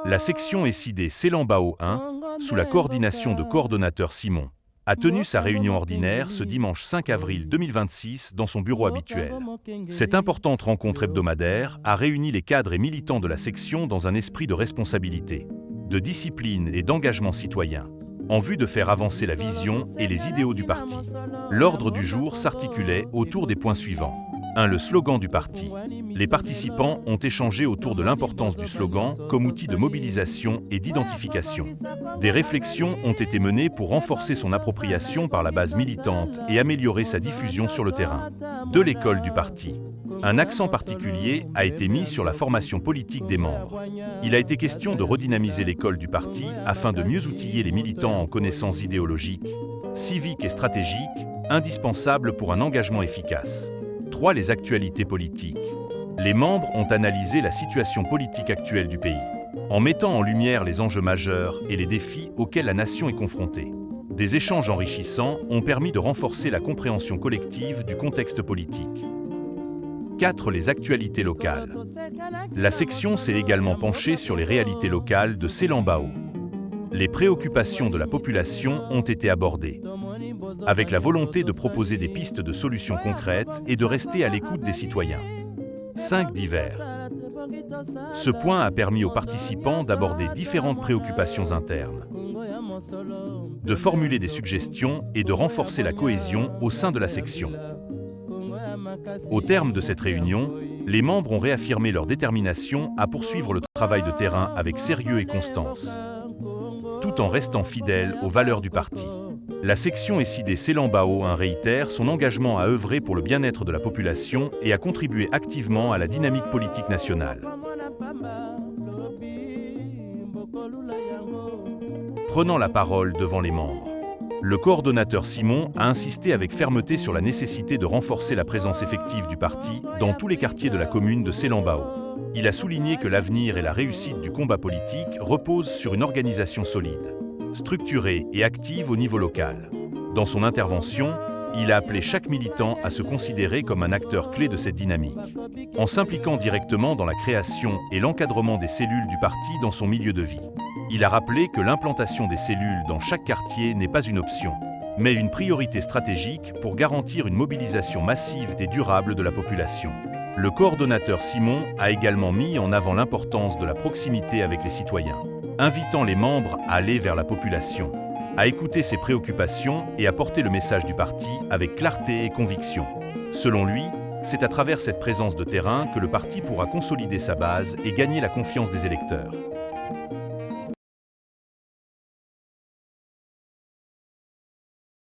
La section SID Selambao 1, sous la coordination de coordonnateur Simon, a tenu sa réunion ordinaire ce dimanche 5 avril 2026 dans son bureau habituel. Cette importante rencontre hebdomadaire a réuni les cadres et militants de la section dans un esprit de responsabilité, de discipline et d'engagement citoyen, en vue de faire avancer la vision et les idéaux du parti. L'ordre du jour s'articulait autour des points suivants. 1. Le slogan du parti. Les participants ont échangé autour de l'importance du slogan comme outil de mobilisation et d'identification. Des réflexions ont été menées pour renforcer son appropriation par la base militante et améliorer sa diffusion sur le terrain. 2. L'école du parti. Un accent particulier a été mis sur la formation politique des membres. Il a été question de redynamiser l'école du parti afin de mieux outiller les militants en connaissances idéologiques, civiques et stratégiques, indispensables pour un engagement efficace. 3. Les actualités politiques. Les membres ont analysé la situation politique actuelle du pays, en mettant en lumière les enjeux majeurs et les défis auxquels la nation est confrontée. Des échanges enrichissants ont permis de renforcer la compréhension collective du contexte politique. 4. Les actualités locales. La section s'est également penchée sur les réalités locales de Selambao. Les préoccupations de la population ont été abordées, avec la volonté de proposer des pistes de solutions concrètes et de rester à l'écoute des citoyens. 5. Divers. Ce point a permis aux participants d'aborder différentes préoccupations internes, de formuler des suggestions et de renforcer la cohésion au sein de la section. Au terme de cette réunion, les membres ont réaffirmé leur détermination à poursuivre le travail de terrain avec sérieux et constance, tout en restant fidèles aux valeurs du parti. La section SID Selambao 1 réitère son engagement à œuvrer pour le bien-être de la population et à contribuer activement à la dynamique politique nationale. Prenant la parole devant les membres, le coordonnateur Simon a insisté avec fermeté sur la nécessité de renforcer la présence effective du parti dans tous les quartiers de la commune de Selambao. Il a souligné que l'avenir et la réussite du combat politique reposent sur une organisation solide, structurée et active au niveau local. Dans son intervention, il a appelé chaque militant à se considérer comme un acteur clé de cette dynamique, en s'impliquant directement dans la création et l'encadrement des cellules du parti dans son milieu de vie. Il a rappelé que l'implantation des cellules dans chaque quartier n'est pas une option, mais une priorité stratégique pour garantir une mobilisation massive et durable de la population. Le coordonnateur Simon a également mis en avant l'importance de la proximité avec les citoyens, invitant les membres à aller vers la population, à écouter ses préoccupations et à porter le message du parti avec clarté et conviction. Selon lui, c'est à travers cette présence de terrain que le parti pourra consolider sa base et gagner la confiance des électeurs.